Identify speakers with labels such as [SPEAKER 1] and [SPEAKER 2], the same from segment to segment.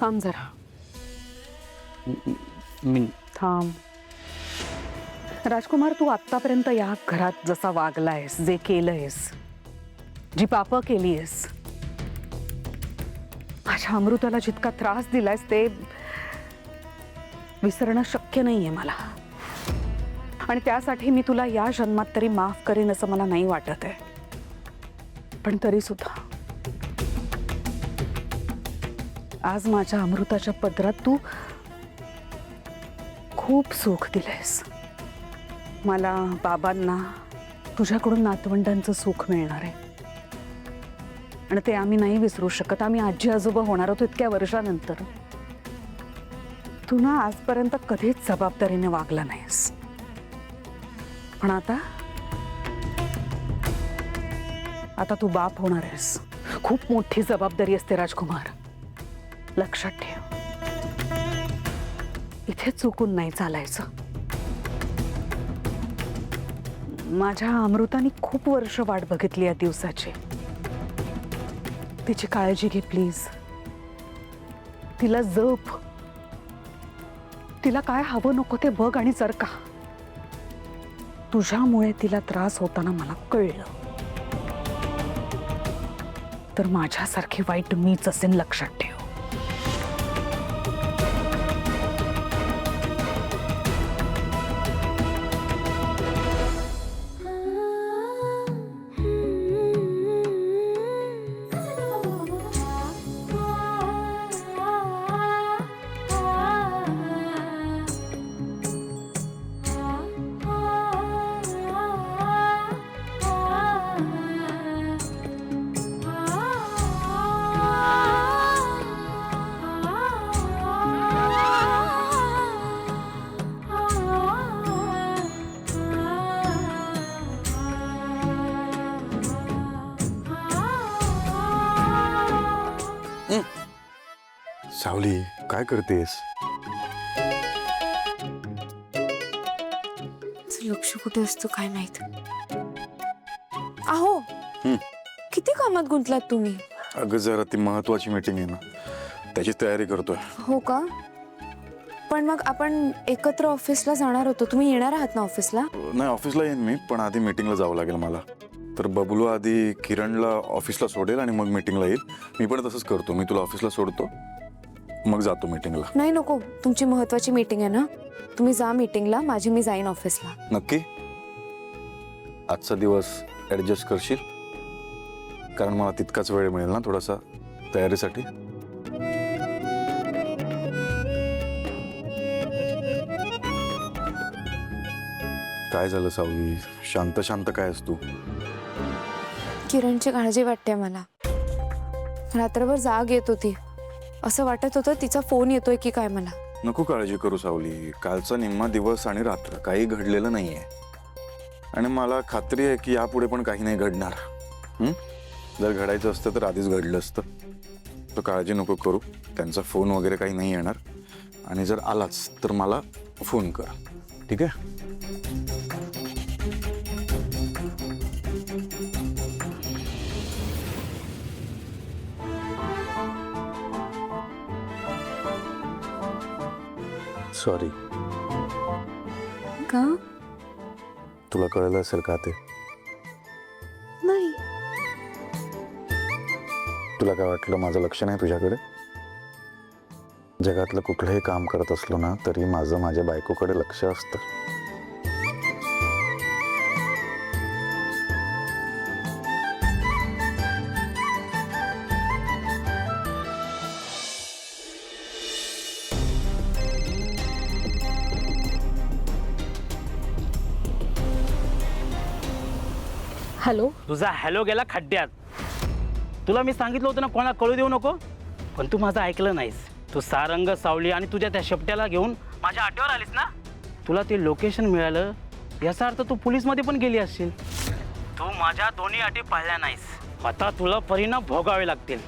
[SPEAKER 1] थांब जरा.
[SPEAKER 2] मी
[SPEAKER 1] थांब. राजकुमार, तू आत्तापर्यंत या घरात जसा वागलायस, जे केलंयस, जी पापं केलीयस, माझ्या अमृताला जितका त्रास दिलायस ते विसरणं शक्य नाहीये मला. आणि त्यासाठी मी तुला या जन्मात तरी माफ करीन असं मला नाही वाटत आहे. पण तरी सुद्धा आज माझ्या अमृताच्या पदरात तू खूप सुख दिलंयस मला. बाबांना तुझ्याकडून नातवंडांचं सुख मिळणार आहे आणि ते आम्ही नाही विसरू शकत. आम्ही आजी आजोबा होणार होतो इतक्या वर्षानंतर. तू ना आजपर्यंत कधीच जबाबदारीने वागला नाहीस, पण आता तू बाप होणार आहेस. खूप मोठी जबाबदारी असते राजकुमार, लक्षात ठेव. इथे चुकून नाही चालायचं. माझ्या अमृताने खूप वर्ष वाट बघितली या दिवसाची. तिची काळजी घे प्लीज. तिला जप. तिला काय हवं नको ते बघ. आणि जर का तुझ्यामुळे तिला त्रास होताना मला कळलं तर माझ्यासारखी वाईट मीच असेन, लक्षात ठेव.
[SPEAKER 3] सावली, काय करतेस?
[SPEAKER 4] लक्ष कुठे असतो काय माहित. अहो, किती कामात गुंतलात तुम्ही?
[SPEAKER 3] अगं जरा ती महत्वाची मीटिंग आहे ना, त्याची तयारी करतोय.
[SPEAKER 4] हो का? पण मग आपण एकत्र ऑफिसला जाणार होतो. तुम्ही येणार आहात ना ऑफिसला?
[SPEAKER 3] नाही, ऑफिसला येईन मी, पण आधी मीटिंगला जावं लागेल मला. तर बबलू आधी किरणला ऑफिसला सोडेल आणि मग मीटिंगला येईल. मी पण तसंच करतो. मी तुला ऑफिसला सोडतो, मग जातो मीटिंगला.
[SPEAKER 4] नाही नको, तुमची महत्वाची मीटिंग आहे ना. तुम्ही जा मीटिंगला, माझी मी जाईन ऑफिसला.
[SPEAKER 3] नक्की? आजचा दिवस ॲडजस्ट करशील? कारण मला तितकाच वेळ मिळेल ना थोडासा तयारीसाठी. काय झालं सावली? शांत शांत काय आहेस तू?
[SPEAKER 4] किरणची काळजी वाटते मला. रात्रभर जाग येत होती. असं वाटत होतं तिचा फोन येतोय की काय मला.
[SPEAKER 3] नको काळजी करू सावली. कालचा निम्मा दिवस आणि रात्र काही घडलेलं नाहीये आणि मला खात्री आहे की यापुढे पण काही नाही घडणार. जर घडायचं असतं तर आधीच घडलं असतं. तर काळजी नको करू. त्यांचा फोन वगैरे काही नाही येणार. आणि जर आलाच तर मला फोन कर, ठीक आहे? सॉरी.
[SPEAKER 4] का?
[SPEAKER 3] तुला कळलं असेल का ते?
[SPEAKER 4] नाही.
[SPEAKER 3] तुला काय वाटलं माझं लक्ष नाही तुझ्याकडे? जगातलं कुठलंही काम करत असलो ना तरी माझं माझ्या बायकोकडे लक्ष असतं.
[SPEAKER 1] हॅलो.
[SPEAKER 2] तुझा हॅलो गेला खड्ड्यात. तुला मी सांगितलं होतं ना कोणाला कळू देऊ नको, पण तू माझं ऐकलं नाहीस. तू सारंग, सावली आणि तुझ्या त्या शेपट्याला घेऊन माझ्या आठवण आलीस ना. तुला ते लोकेशन मिळालं याचा अर्थ तू पोलीसमध्ये पण गेली असशील. तू माझ्या दोन्ही अटी पाळल्या नाहीस. आता तुला परिणाम भोगावे लागतील.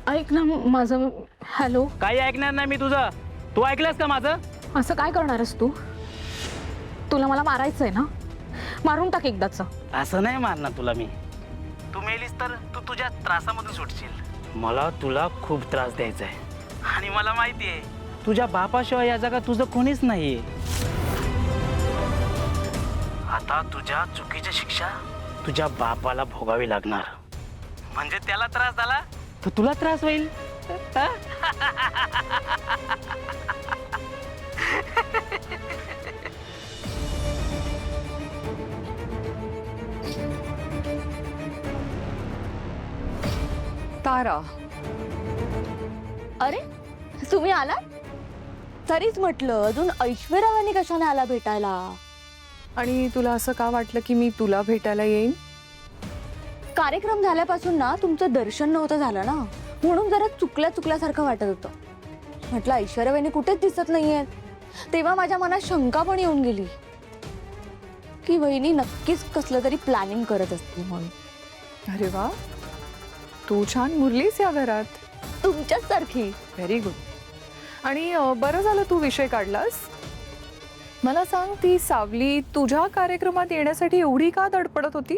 [SPEAKER 1] ऐक ना माझं. हॅलो.
[SPEAKER 2] काही ऐकणार नाही मी तुझं. तू ऐकलंस का माझं?
[SPEAKER 1] असं काय करणारस तू? तुला मला मारायचंय ना? मारून टाक एकदाच.
[SPEAKER 2] असं नाही मारणार तुला मी. तू मेलीस तर तू तुझ्या त्रासामधून सुटशील. मला तुला खूप त्रास द्यायचा आहे आणि मला माहिती आहे तुझ्या बापाशिवाय या जगात तुझं कोणीच नाहीये. आता तुझ्या चुकीची शिक्षा तुझ्या बापाला भोगावी लागणार. म्हणजे त्याला त्रास झाला तर तुला त्रास होईल. हा?
[SPEAKER 1] तारा,
[SPEAKER 5] अरे तुम्ही आलात? तरीच म्हटलं अजून ऐश्वर्यावानी कशाने आला भेटायला?
[SPEAKER 4] आणि तुला असं का वाटलं की मी तुला भेटायला येईन?
[SPEAKER 5] कार्यक्रम झाल्यापासून ना तुमचं दर्शन नव्हतं झालं ना, म्हणून जरा चुकल्यासारखं वाटत होतं. म्हटलं ऐश्वर्यावानी कुठेच दिसत नाहीये. तेव्हा माझ्या मनात शंका पण येऊन गेली की वहिनी नक्कीच कसलं तरी प्लॅनिंग करत असतील म्हणून.
[SPEAKER 4] अरे वा, तू छान मुरलीस या घरात.
[SPEAKER 5] तुमच्याच सारखी.
[SPEAKER 4] Very good. आणि बरं झालं तू विषय काढलास. मला सांग, ती सावली तुझ्या कार्यक्रमात येण्यासाठी एवढी का धडपडत होती?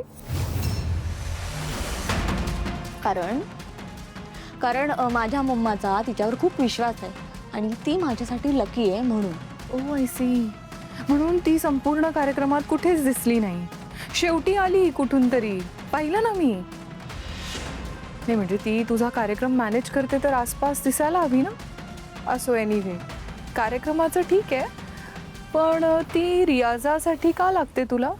[SPEAKER 5] कारण माझ्या मम्माचा तिच्यावर खूप विश्वास आहे आणि ती माझ्यासाठी लकी आहे म्हणून.
[SPEAKER 4] ओ आय सी. म्हणून ती संपूर्ण कार्यक्रमात कुठेच दिसली नाही. शेवटी आली कुठून तरी, पाहिलं ना मी. नाही म्हणजे ती तुझा कार्यक्रम मॅनेज करते तर आसपास दिसायला हवी ना. असो, एनिवे कार्यक्रमाचं ठीक आहे, पण ती रियाजासाठी का लागते तुला?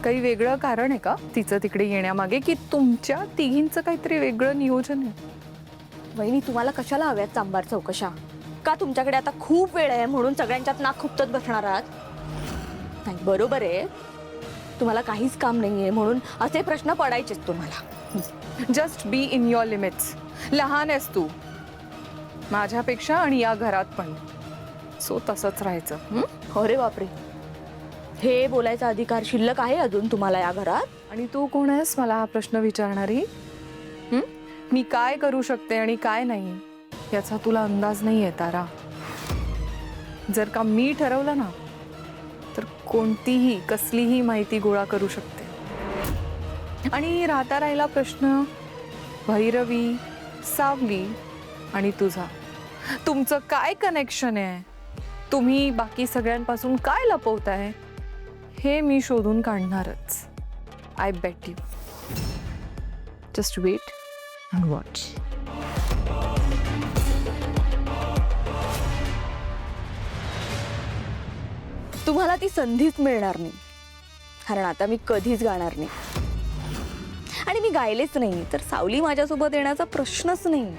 [SPEAKER 4] काही वेगळं कारण आहे का तिचं तिकडे येण्यामागे, की तुमच्या तिघींचं काहीतरी वेगळं नियोजन आहे?
[SPEAKER 5] वहिनी तुम्हाला कशाला हव्यात चांबार चौकशा? का तुमच्याकडे आता खूप वेळ आहे म्हणून सगळ्यांच्यात नाक खुपतत बसणार आहात? नाही, बरोबर आहे, तुम्हाला काहीच काम नाहीये म्हणून असे प्रश्न पडायचेच तुम्हाला.
[SPEAKER 4] Just be in your limits. लहान आहेस तू माझ्यापेक्षा आणि या घरात पण, सो तसंच राहायचं.
[SPEAKER 5] अरे बापरे, हे बोलायचा अधिकार शिल्लक आहे अजून तुम्हाला या घरात?
[SPEAKER 4] आणि तू कोण आहेस मला हा प्रश्न विचारणारी? मी काय करू शकते आणि काय नाही याचा तुला अंदाज नाही आहे तारा. जर का मी ठरवलं ना तर कोणतीही कसलीही माहिती गोळा करू शकते. आणि राहिला प्रश्न भैरवी, सावली आणि तुझा, तुमचं काय कनेक्शन आहे? तुम्ही बाकी सगळ्यांपासून काय लपवताय हे मी शोधून काढणारच. I bet you. Just wait and watch.
[SPEAKER 5] तुम्हाला ती संधीच मिळणार नाही, कारण आता मी कधीच गाणार नाही. आणि मी गायलेच नाही तर सावली माझ्यासोबत येण्याचा प्रश्नच नाही.